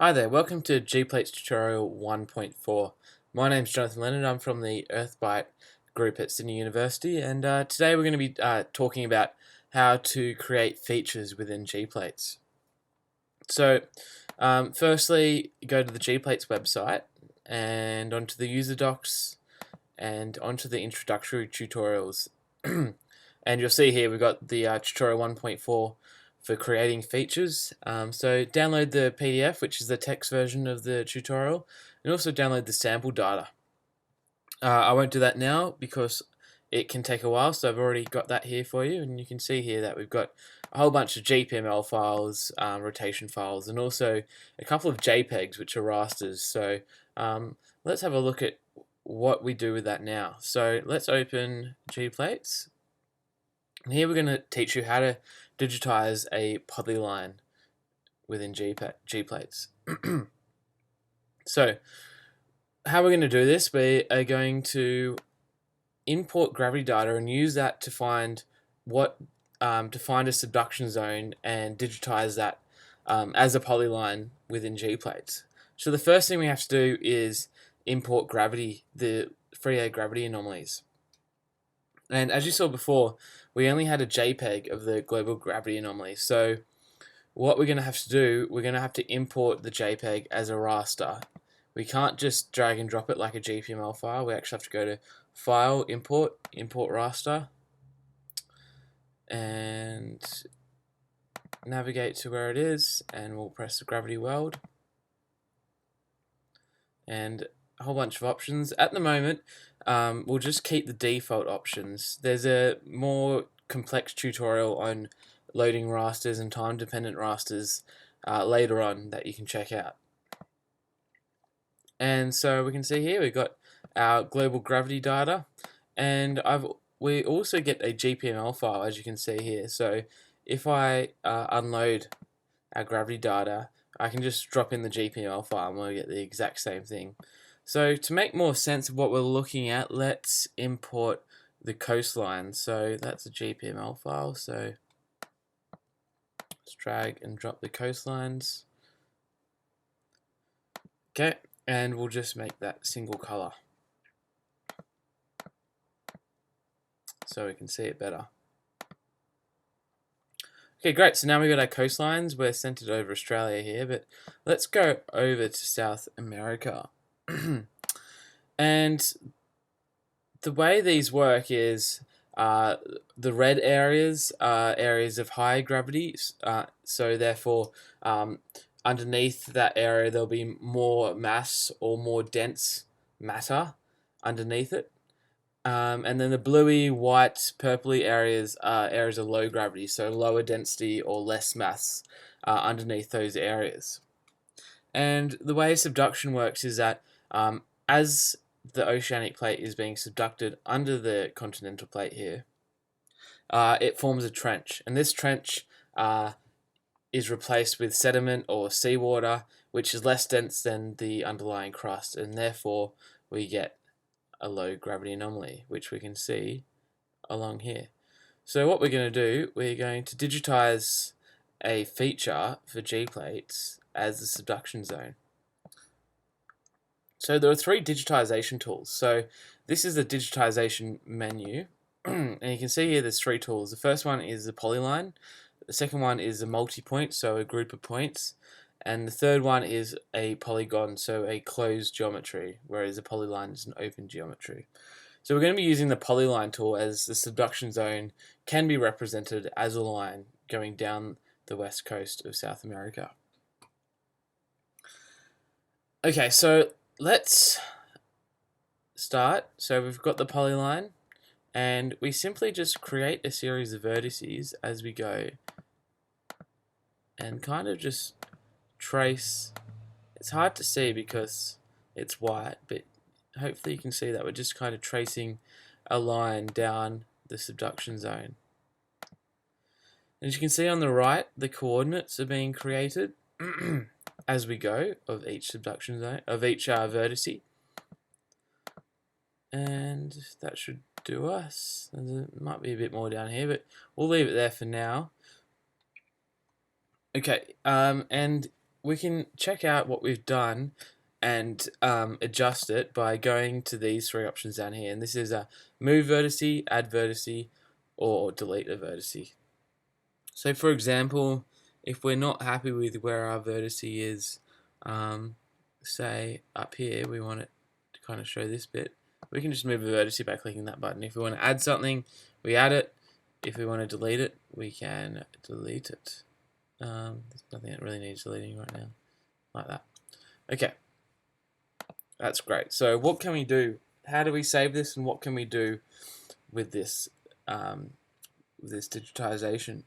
Hi there, welcome to GPlates tutorial 1.4. My name's Jonathan Leonard, I'm from the Earthbite group at Sydney University, and today we're going to be talking about how to create features within GPlates. So, firstly, go to the GPlates website and onto the user docs and onto the introductory tutorials. And you'll see here we've got the tutorial 1.4 for creating features. So download the PDF, which is the text version of the tutorial, and also download the sample data. I won't do that now because it can take a while, so I've already got that here for you, and you can see here that we've got a whole bunch of GPML files, rotation files, and also a couple of JPEGs, which are rasters. So let's have a look at what we do with that now. So let's open GPlates. And here we're going to teach you how to digitize a polyline within GPlates. So how we're going to do this, we are going to import gravity data and use that to find to find a subduction zone and digitize that as a polyline within GPlates. So the first thing we have to do is import gravity, the Fourier gravity anomalies. And as you saw before, we only had a JPEG of the global gravity anomaly. So what we're going to have to do, we're going to have to import the JPEG as a raster. We can't just drag and drop it like a GPML file. We actually have to go to File, Import, Import Raster, and navigate to where it is, and we'll press the gravity weld. And a whole bunch of options. At the moment, we'll just keep the default options. There's a more complex tutorial on loading rasters and time-dependent rasters later on that you can check out. And so we can see here we've got our global gravity data, and we also get a GPML file, as you can see here. So if I unload our gravity data, I can just drop in the GPML file and we'll get the exact same thing. So to make more sense of what we're looking at, let's import the coastline. So that's a GPML file. So let's drag and drop the coastlines. Okay, and we'll just make that single color so we can see it better. Okay, great. So now we've got our coastlines. We're centered over Australia here, but let's go over to South America. And the way these work is the red areas are areas of high gravity, so therefore underneath that area there'll be more mass or more dense matter underneath it. And then the bluey, white, purpley areas are areas of low gravity, so lower density or less mass underneath those areas. And the way subduction works is that as the oceanic plate is being subducted under the continental plate here, it forms a trench. And this trench is replaced with sediment or seawater, which is less dense than the underlying crust, and therefore we get a low gravity anomaly, which we can see along here. So what we're going to do, we're going to digitize a feature for GPlates as the subduction zone. So there are three digitization tools. So this is the digitization menu, and you can see here there's three tools. The first one is the polyline, the second one is a multi-point, so a group of points, and the third one is a polygon, so a closed geometry, whereas a polyline is an open geometry. So we're going to be using the polyline tool, as the subduction zone can be represented as a line going down the west coast of South America. Okay, so let's start. So we've got the polyline, and we simply just create a series of vertices as we go and kind of just trace. It's hard to see because it's white, but hopefully you can see that we're just kind of tracing a line down the subduction zone. As you can see on the right, the coordinates are being created as we go of each subduction zone, of each vertice. And that should do us. There might be a bit more down here, but we'll leave it there for now. Okay, and we can check out what we've done and adjust it by going to these three options down here. And this is a move vertice, add vertice, or delete a vertice. So for example, if we're not happy with where our vertice is, say up here, we want it to kind of show this bit, we can just move a vertice by clicking that button. If we want to add something, we add it. If we want to delete it, we can delete it. There's nothing that really needs deleting right now, like that. Okay, that's great. So what can we do? How do we save this, and what can we do with this digitization?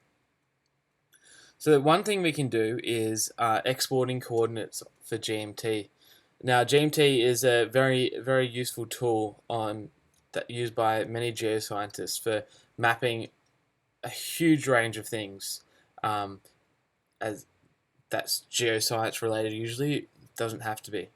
So one thing we can do is exporting coordinates for GMT. Now GMT is a very useful tool used by many geoscientists for mapping a huge range of things, as that's geoscience related. Usually, it doesn't have to be.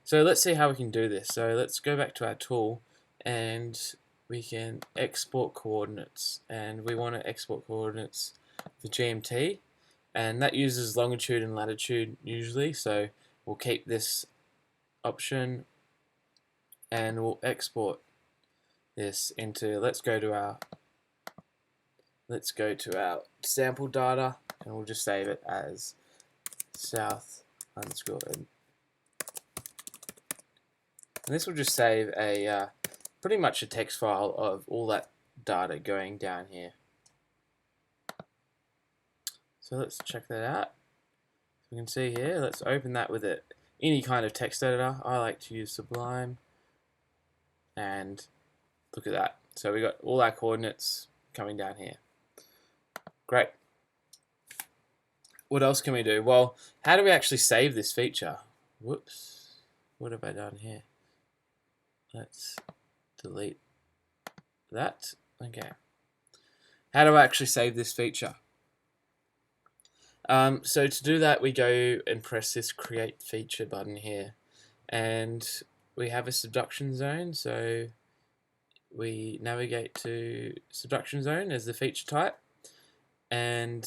So let's see how we can do this. So let's go back to our tool, and we can export coordinates, and we want to export coordinates for GMT, and that uses longitude and latitude usually. So we'll keep this option, and we'll export this into. Let's go to our sample data, and we'll just save it as south underscore. And this will just save a pretty much a text file of all that data going down here. So let's check that out. You can see here, let's open that with any kind of text editor. I like to use Sublime, and look at that. So we got all our coordinates coming down here. Great. What else can we do? Well, how do we actually save this feature? Whoops. What have I done here? Let's delete that. Okay. How do I actually save this feature? So to do that, we go and press this Create Feature button here. And we have a subduction zone. So we navigate to subduction zone as the feature type. And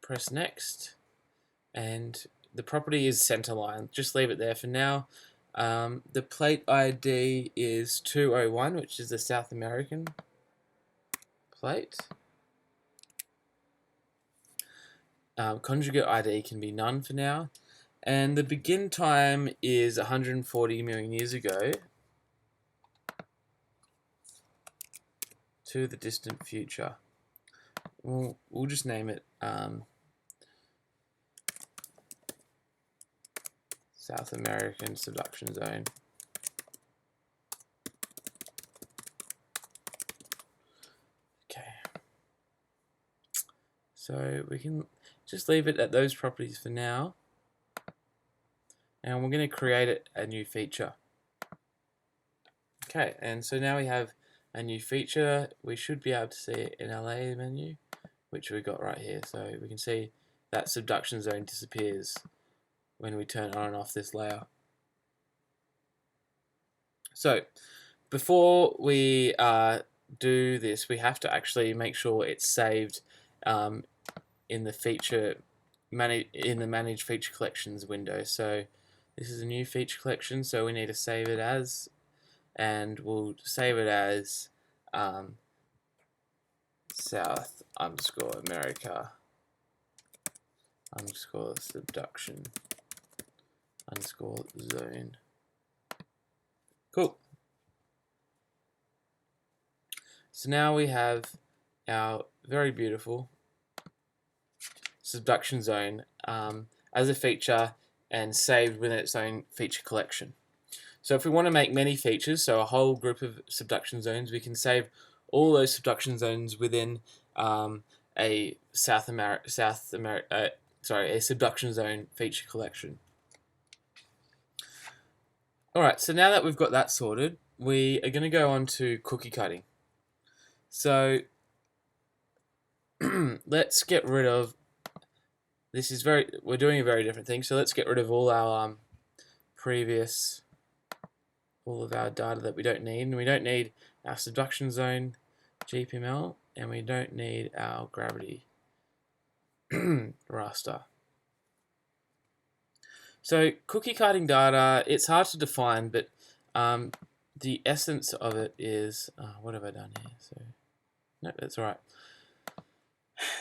press next, and the property is centerline. Just leave it there for now. The plate ID is 201, which is the South American plate. Conjugate ID can be none for now, and the begin time is 140 million years ago to the distant future. We'll just name it South American subduction zone. Okay. So we can just leave it at those properties for now. And we're going to create a new feature. Okay, and so now we have a new feature. We should be able to see it in our layer menu, which we got right here. So we can see that subduction zone disappears when we turn on and off this layer. So before we do this, we have to actually make sure it's saved in the Manage Feature Collections window. So this is a new feature collection, so we need to save it as, and we'll save it as South underscore America underscore subduction underscore zone. Cool. So now we have our very beautiful subduction zone as a feature and saved within its own feature collection. So if we want to make many features, so a whole group of subduction zones, we can save all those subduction zones within a subduction zone feature collection. Alright, so now that we've got that sorted, we are going to go on to cookie cutting. So let's get rid of, we're doing a very different thing, so let's get rid of all our all of our data that we don't need. And we don't need our subduction zone GPML, and we don't need our gravity raster. So cookie cutting data, it's hard to define, but the essence of it is, what have I done here? So, no, that's all right.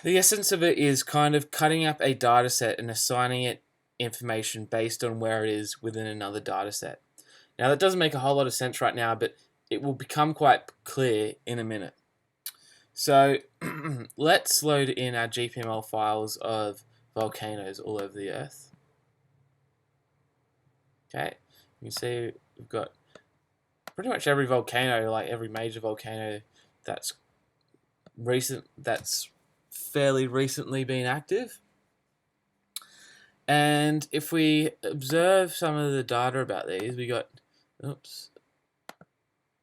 The essence of it is kind of cutting up a data set and assigning it information based on where it is within another data set. Now, that doesn't make a whole lot of sense right now, but it will become quite clear in a minute. So let's load in our GPML files of volcanoes all over the Earth. Okay, you can see we've got pretty much every volcano, like every major volcano that's fairly recently been active. And if we observe some of the data about these, we got,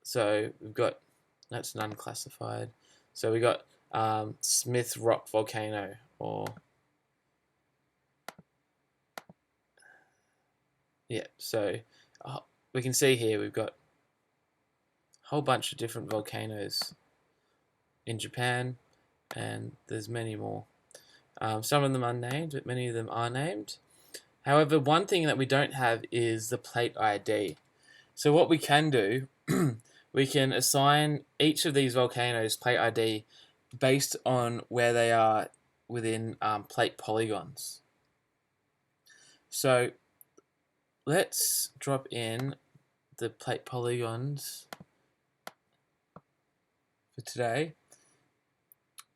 so we've got, that's none classified. So we got Smith Rock Volcano, or yeah. So we can see here we've got a whole bunch of different volcanoes in Japan, and there's many more. Some of them are unnamed, but many of them are named. However, one thing that we don't have is the plate ID. So what we can do, we can assign each of these volcanoes plate ID based on where they are within plate polygons. So let's drop in the plate polygons for today,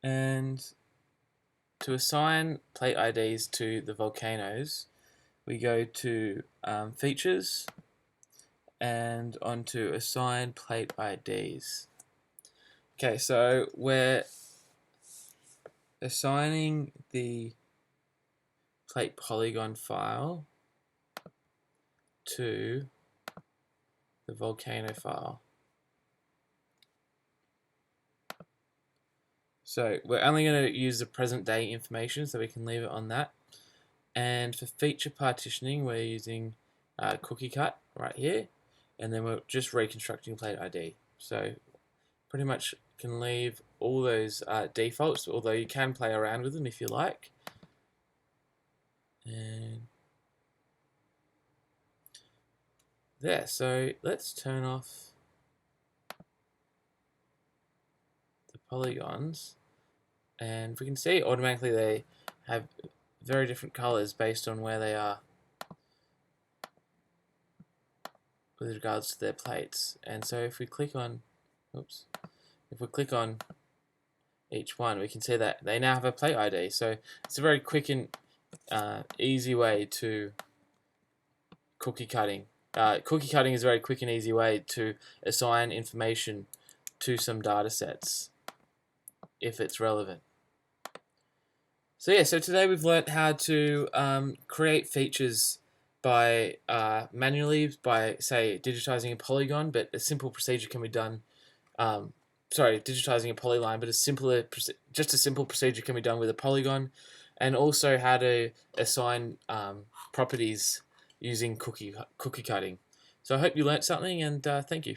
and to assign plate IDs to the volcanoes, we go to features and onto assign plate IDs. Okay, so we're assigning the plate polygon file to the volcano file. So we're only going to use the present day information, so we can leave it on that. And for feature partitioning, we're using cookie cut right here, and then we're just reconstructing plate ID. So pretty much can leave all those defaults, although you can play around with them if you like. And there, so let's turn off the polygons, and we can see automatically they have very different colors based on where they are with regards to their plates. And so if we click on, if we click on each one, we can see that they now have a plate ID. So it's a very quick and easy way to cookie cutting. Cookie cutting is a very quick and easy way to assign information to some data sets if it's relevant. So yeah, so today we've learnt how to create features by manually by, say, digitizing a polygon, but a simple procedure can be done. Digitizing a polyline, but just a simple procedure can be done with a polygon, and also how to assign properties using cookie cutting. So I hope you learnt something, and thank you.